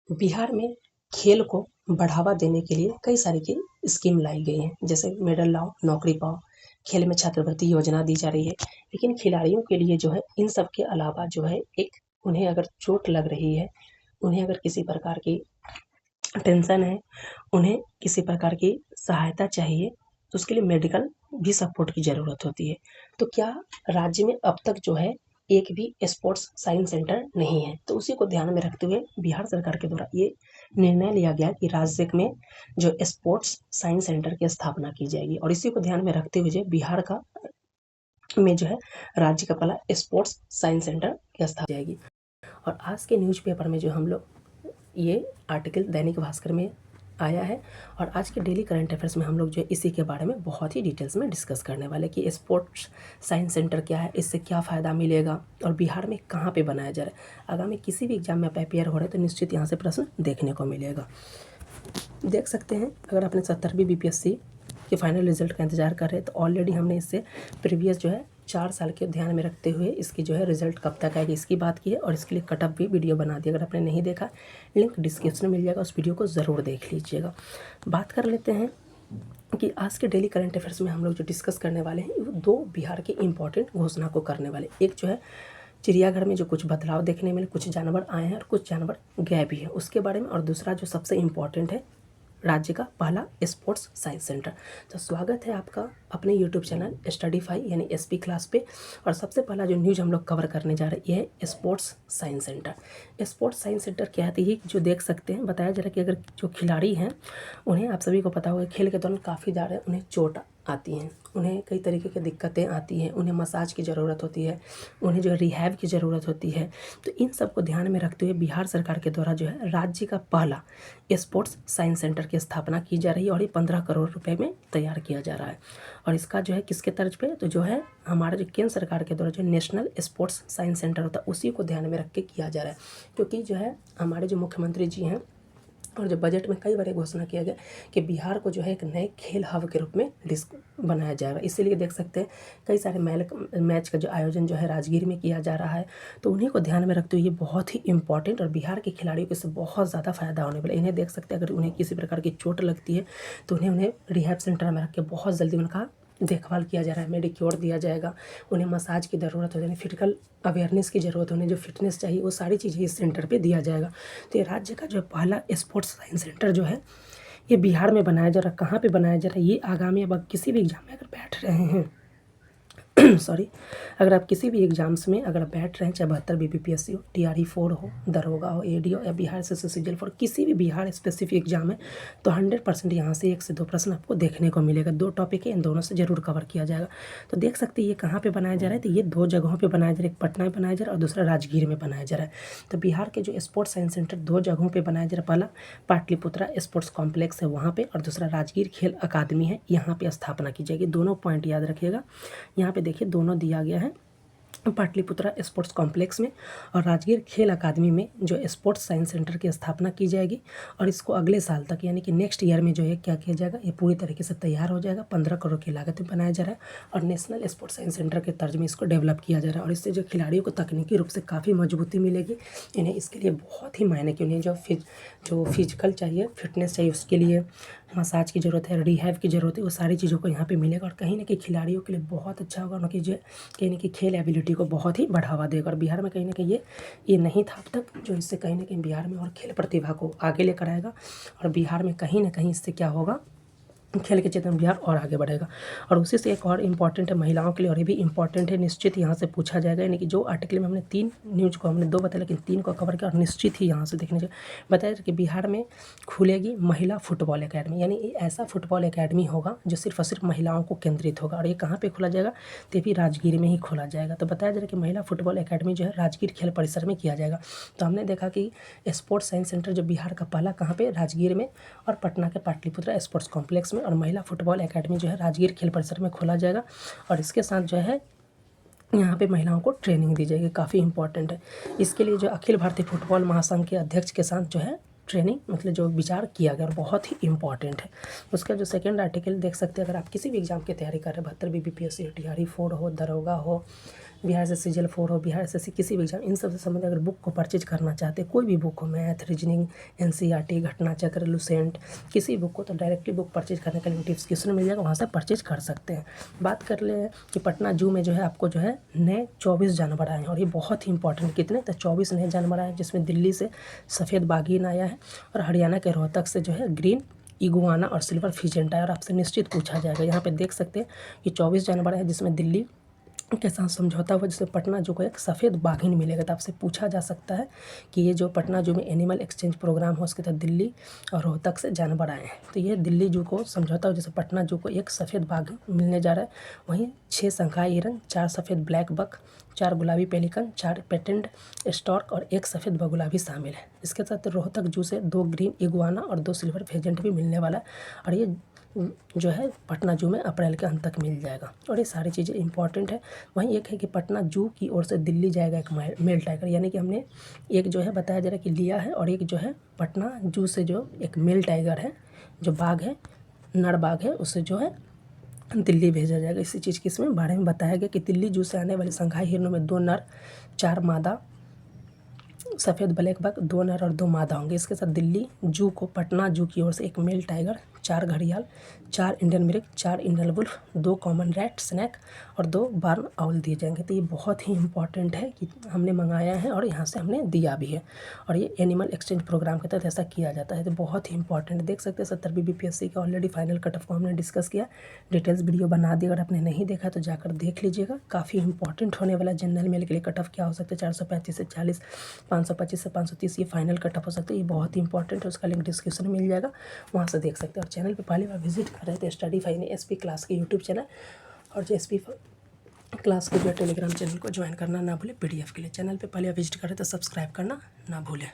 बिहार में खेल को बढ़ावा देने के लिए कई सारी की स्कीम लाई गई हैं, जैसे मेडल लाओ नौकरी पाओ, खेल में छात्रवृत्ति योजना दी जा रही है। लेकिन खिलाड़ियों के लिए जो है इन सब के अलावा जो है एक उन्हें अगर चोट लग रही है, उन्हें अगर किसी प्रकार की टेंशन है, उन्हें किसी प्रकार की सहायता चाहिए, तो उसके लिए मेडिकल भी सपोर्ट की ज़रूरत होती है। तो क्या राज्य में अब तक जो है एक भी स्पोर्ट्स साइंस सेंटर नहीं है, तो उसी को ध्यान में रखते हुए बिहार सरकार के द्वारा ये निर्णय लिया गया कि राज्य में जो स्पोर्ट्स साइंस सेंटर की स्थापना की जाएगी, और इसी को ध्यान में रखते हुए जो बिहार का में जो है राज्य का पहला स्पोर्ट्स साइंस सेंटर की स्थापना जाएगी। और आज के न्यूज़पेपर में जो हम लोग ये आर्टिकल दैनिक भास्कर में आया है, और आज के डेली करंट अफेयर्स में हम लोग जो है इसी के बारे में बहुत ही डिटेल्स में डिस्कस करने वाले कि स्पोर्ट्स साइंस सेंटर क्या है, इससे क्या फ़ायदा मिलेगा और बिहार में कहाँ पे बनाया जा रहा है। आगामी किसी भी एग्जाम में आप अपेयर हो रहे हैं तो निश्चित यहाँ से प्रश्न देखने को मिलेगा। देख सकते हैं, अगर आपने 70वीं बीपीएससी के फाइनल रिजल्ट का इंतजार कर रहे हैं तो ऑलरेडी हमने इससे प्रीवियस जो है 4 साल के ध्यान में रखते हुए इसकी जो है रिजल्ट कब तक आएगी इसकी बात की है, और इसके लिए कटअप भी वीडियो बना दी। अगर आपने नहीं देखा, लिंक डिस्क्रिप्शन में मिल जाएगा, उस वीडियो को ज़रूर देख लीजिएगा। बात कर लेते हैं कि आज के डेली करंट अफेयर्स में हम लोग जो डिस्कस करने वाले हैं वो 2 बिहार के इंपॉर्टेंट घोषणा को करने वाले। एक जो है चिड़ियाघर में जो कुछ बदलाव देखने मिले, कुछ जानवर आए हैं और कुछ जानवर गए भी हैं, उसके बारे में, और दूसरा जो सबसे इम्पॉर्टेंट है राज्य का पहला स्पोर्ट्स साइंस सेंटर। तो स्वागत है आपका अपने यूट्यूब चैनल स्टडीफाई यानी एसपी क्लास पे। और सबसे पहला जो न्यूज़ हम लोग कवर करने जा रहे हैं ये है sports science centre. Sports science centre क्या है, तो ये जो देख सकते हैं बताया जा रहा है कि अगर जो खिलाड़ी हैं उन्हें, आप सभी को पता होगा, खेल के दौरान काफ़ी ज़्यादा उन्हें चोट आती हैं, उन्हें कई तरीके की दिक्कतें आती हैं, उन्हें मसाज की ज़रूरत होती है, उन्हें जो है रिहैब की ज़रूरत होती है। तो इन सब को ध्यान में रखते हुए बिहार सरकार के द्वारा जो है राज्य का पहला स्पोर्ट्स साइंस सेंटर की स्थापना की जा रही है, और ये 15 करोड़ रुपए में तैयार किया जा रहा है। और इसका जो है किसके तर्ज पे, तो जो है हमारा जो केंद्र सरकार के द्वारा जो नेशनल स्पोर्ट्स साइंस सेंटर होता है उसी को ध्यान में रख के किया जा रहा है। क्योंकि जो है हमारे जो मुख्यमंत्री जी हैं और जो बजट में कई बार घोषणा किया गया कि बिहार को जो है एक नए खेल हब के रूप में बनाया जाएगा। इसीलिए देख सकते हैं कई सारे मैच का जो आयोजन जो है राजगीर में किया जा रहा है। तो उन्हीं को ध्यान में रखते हुए ये बहुत ही इंपॉर्टेंट, और बिहार के खिलाड़ियों को इससे बहुत ज़्यादा फायदा होने वाला है। इन्हें देख सकते हैं अगर उन्हें किसी प्रकार की चोट लगती है तो उन्हें रिहैब सेंटर में रख के बहुत जल्दी उनका देखभाल किया जा रहा है, मेडिक्योर दिया जाएगा, उन्हें मसाज की ज़रूरत हो जाएगी, फिजिकल अवेयरनेस की ज़रूरत है, उन्हें जो फिटनेस चाहिए वो सारी चीज़ें इस सेंटर पे दिया जाएगा। तो ये राज्य का जो पहला स्पोर्ट्स साइंस सेंटर जो है ये बिहार में बनाया जा रहा है। कहाँ पे बनाया जा रहा है, ये आगामी अब किसी भी एग्जाम में अगर बैठ रहे हैं सॉरी, अगर आप किसी भी एग्जाम्स में अगर बैठ रहे हैं, चाहे 72 बीपीएससी हो, टीआरई 4 हो, दरोगा हो, एडी हो, या बिहार से सीजीएल 4, किसी भी बिहार स्पेसिफिक एग्जाम है तो 100% यहाँ से 1 से 2 प्रश्न आपको देखने को मिलेगा। 2 टॉपिक है, इन दोनों से जरूर कवर किया जाएगा। तो देख सकते हैं ये कहाँ पर बनाया जा रहा है, तो ये 2 जगहों पर बनाया जा रहा है, एक पटना में बनाया जा रहा है और दूसरा राजगीर में बनाया जा रहा है। तो बिहार के जो स्पोर्ट्स साइंस सेंटर 2 जगहों पर बनाया जा रहा है, पहला पाटलिपुत्रा स्पोर्ट्स कॉम्प्लेक्स है वहाँ पर, और दूसरा राजगीर खेल अकादमी है, यहाँ पर स्थापना की जाएगी। दोनों पॉइंट याद रखिएगा। यहाँ पे देखिए दोनों दिया गया है, पाटलिपुत्रा स्पोर्ट्स कॉम्प्लेक्स में और राजगीर खेल अकादमी में जो स्पोर्ट्स साइंस सेंटर की स्थापना की जाएगी। और इसको अगले साल तक यानी कि नेक्स्ट ईयर में जो है क्या किया जाएगा, ये पूरी तरीके से तैयार हो जाएगा। 15 करोड़ की लागत में बनाया जा रहा है और नेशनल स्पोर्ट्स साइंस सेंटर के तर्ज में इसको डेवलप किया जा रहा है। और इससे जो खिलाड़ियों को तकनीकी रूप से काफ़ी मजबूती मिलेगी। इन्हें इसके लिए बहुत ही मायने कि उन्हें जो फिजिकल चाहिए, फिटनेस चाहिए, उसके लिए मसाज की ज़रूरत है, रिहैब की ज़रूरत है, वो सारी चीज़ों को यहाँ पे मिलेगा। और कहीं ना कहीं खिलाड़ियों के लिए बहुत अच्छा होगा, उनकी जो कहीं ना कहीं खेल एबिलिटी को बहुत ही बढ़ावा देगा। और बिहार में कहीं ना कहीं ये नहीं था अब तक, जो इससे कहीं ना कहीं बिहार में और खेल प्रतिभा को आगे लेकर आएगा। और बिहार में कहीं ना कहीं इससे क्या होगा, खेल के क्षेत्र में बिहार और आगे बढ़ेगा। और उसी से एक और इम्पॉर्टेंट है महिलाओं के लिए, और ये भी इम्पॉर्टेंट है, निश्चित यहाँ से पूछा जाएगा। यानी कि जो आर्टिकल में हमने 3 न्यूज़ को हमने 2 बताया लेकिन 3 को कवर किया, और निश्चित ही यहाँ से देखने चाहिए। बताया कि बिहार में खुलेगी महिला फुटबॉल एकेडमी, यानी ऐसा फुटबॉल एकेडमी होगा जो सिर्फ और सिर्फ महिलाओं को केंद्रित होगा। और ये कहाँ पर खोला जाएगा, तो भी राजगीर में ही खोला जाएगा। तो बताया जा रहा है कि महिला फुटबॉल एकेडमी जो है राजगीर खेल परिसर में किया जाएगा। तो हमने देखा कि स्पोर्ट्स साइंस सेंटर जो बिहार का पहला कहाँ पे, राजगीर में, और पटना के पाटलिपुत्रा स्पोर्ट्स कॉम्प्लेक्स में, और महिला फुटबॉल एकेडमी जो है राजगीर खेल परिसर में खोला जाएगा। और इसके साथ जो है यहाँ पे महिलाओं को ट्रेनिंग दी जाएगी, काफ़ी इंपॉर्टेंट है। इसके लिए जो अखिल भारतीय फुटबॉल महासंघ के अध्यक्ष के साथ जो है ट्रेनिंग मतलब जो विचार किया गया, और बहुत ही इंपॉर्टेंट है। उसका जो सेकंड आर्टिकल देख सकते हैं, अगर आप किसी भी एग्जाम की तैयारी कर रहे हैं, 72 बीपीएससी, टीआरई 4 हो, दरोगा हो, बिहार एसएससी जेल 4 हो, बिहार एसएससी किसी भी एग्जाम, इन सब से संबंधित अगर बुक को परचेज करना चाहते हैं, कोई भी बुक हो, मैथ, रीजनिंग, एनसीईआरटी, घटना चक्र, लुसेंट, किसी बुक को, तो डायरेक्टली बुक परचेज करने का लिंक डिस्क्रिप्शन में मिल जाएगा, वहाँ से परचेज कर सकते हैं। बात कर ले कि पटना जू में जो है आपको जो है नए 24 जानवर आए हैं, और ये बहुत ही इंपॉर्टेंट, कितने, तो 24 नए जानवर आए हैं, जिसमें दिल्ली से सफ़ेद बाघिन आया है और हरियाणा के रोहतक से जो है ग्रीन इगुआना और सिल्वर फिजेंट आया। और आपसे निश्चित पूछा जाएगा, यहाँ पे देख सकते हैं कि 24 जानवर है, जिसमें दिल्ली के साथ समझौता हुआ, जिसमें पटना जू को एक सफ़ेद बाघिन मिलेगा। तो आपसे पूछा जा सकता है कि ये जो पटना जू में एनिमल एक्सचेंज प्रोग्राम हो, उसके तहत दिल्ली और रोहतक से जानवर आए हैं। तो ये दिल्ली जू को समझौता हो, जैसे पटना जू को एक सफ़ेद बाघ मिलने जा रहा है। वहीं 6 शंघाई हिरन, 4 सफ़ेद ब्लैक बक, 4 गुलाबी पेलिकन, 4 पेटेंट स्टॉर्क और 1 सफ़ेद बगुला भी शामिल है। इसके साथ रोहतक जू से 2 ग्रीन इगुआना और 2 सिल्वर फेजेंट भी मिलने वाला है, और ये जो है पटना जू में अप्रैल के अंत तक मिल जाएगा। और ये सारी चीज़ें इंपॉर्टेंट है। वहीं एक है कि पटना जू की ओर से दिल्ली जाएगा एक मेल टाइगर, यानी कि हमने एक जो है बताया जा रहा है कि लिया है, और एक जो है पटना जू से जो एक मेल टाइगर है, जो बाघ है, नर बाघ है, उसे जो है दिल्ली भेजा जाएगा। इसी चीज़ के इसमें बारे में बताया गया कि दिल्ली जू से आने वाले शंघाई हिरणों में 2 नर, 4 मादा सफ़ेद ब्लैक बक, 2 नर और 2 मादा होंगे। इसके साथ दिल्ली जू को पटना जू की ओर से एक मेल टाइगर, 4 घड़ियाल, 4 इंडियन मिर्ग, 4 Indian wolf, 2 common rat snake और 2 बार्न आउल दिए जाएंगे। तो ये बहुत ही इंपॉर्टेंट है कि हमने मंगाया है और यहाँ से हमने दिया भी है, और ये एनिमल एक्सचेंज प्रोग्राम के तहत ऐसा किया जाता है। तो बहुत ही इंपॉर्टेंट, देख सकते हैं 70 बीपीएससी का ऑलरेडी फाइनल कट ऑफ को हमने डिस्कस किया, डिटेल्स वीडियो बना दी। अगर आपने नहीं देखा तो जाकर देख लीजिएगा, काफ़ी इंपॉर्टेंट होने वाला जनरल मेल के लिए कट ऑफ क्या हो सकता है, 435 से 40, 525 से 530 ये फाइनल कट ऑफ हो सकता है। ये बहुत ही इंपॉर्टेंट है, उसका लिंक डिस्क्रिप्शन में मिल जाएगा, वहाँ से देख सकते हैं। और चैनल पे पहली बार विजिट कर रहे थे स्टडी फाइन एसपी क्लास के यूट्यूब चैनल, और जो एसपी क्लास के जो टेलीग्राम चैनल को ज्वाइन करना ना भूलें पीडीएफ के लिए। चैनल पे पहले विजिट करें तो सब्सक्राइब करना ना भूलें।